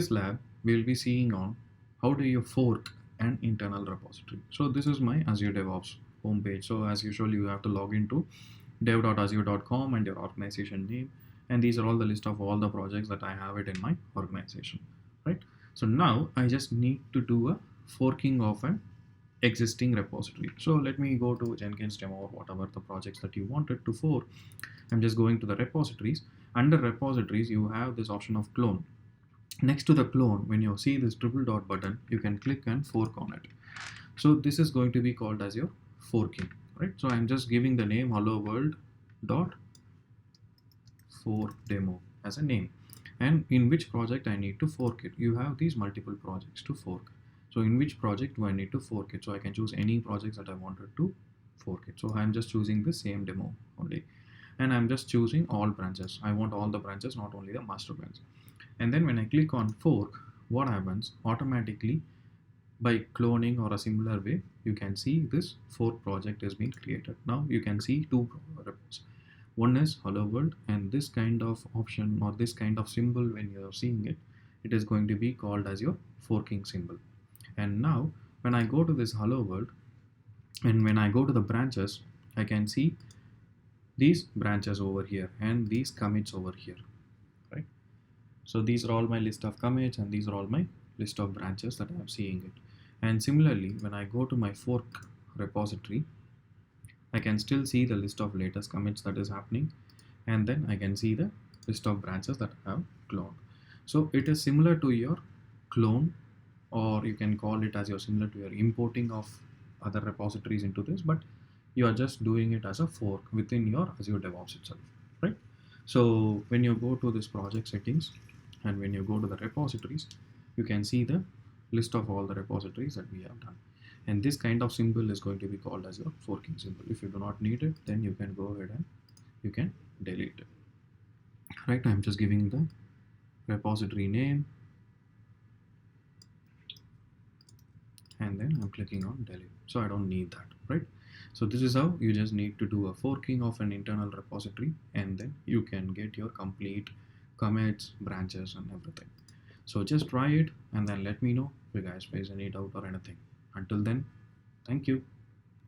This lab, we will be seeing on how do you fork an internal repository. So this is my Azuredevops homepage. So as usual, you have to log into dev.azure.com and your organization name. And these are all the list of all the projects that I have it in my organization, right? So now I just need to do a forking of an existing repository. So let me go to Jenkins demo or whatever the projects that you wanted to fork. I'm just going to the repositories. Under repositories, you have this option of clone. Next to the clone, when you see this triple dot button, you can click and fork on it. So this is going to be called as your forking, right? So I'm just giving the name hello world dot fork demo as a name. And in which project I need to fork it. You have these multiple projects to fork. So in which project do I need to fork it? So I can choose any projects that I wanted to fork it. So I'm just choosing the same demo only. And I'm just choosing all branches. I want all the branches, not only the master branch. And then when I click on fork, what happens automatically by cloning or a similar way, you can see this fork project is being created. Now you can see two repos. One is hello world, and this kind of option or this kind of symbol, when you're seeing it, it is going to be called as your forking symbol. And now when I go to this hello world and when I go to the branches, I can see these branches over here and these commits over here, right? So these are all my list of commits and these are all my list of branches that I'm seeing it. And similarly, when I go to my fork repository, I can still see the list of latest commits that is happening, and then I can see the list of branches that I have cloned. So it is similar to your clone, or you can call it as your similar to your importing of other repositories into this, but you are just doing it as a fork within your Azure DevOps itself, right? So when you go to this project settings and when you go to the repositories, you can see the list of all the repositories that we have done. And this kind of symbol is going to be called as your forking symbol. If you do not need it, then you can go ahead and you can delete it. Right, I'm just giving the repository name and then I'm clicking on delete. So I don't need that, right? So this is how you just need to do a forking of an internal repository, and then you can get your complete commits, branches and everything. So just try it and then let me know if you guys face any doubt or anything. Until then, thank you.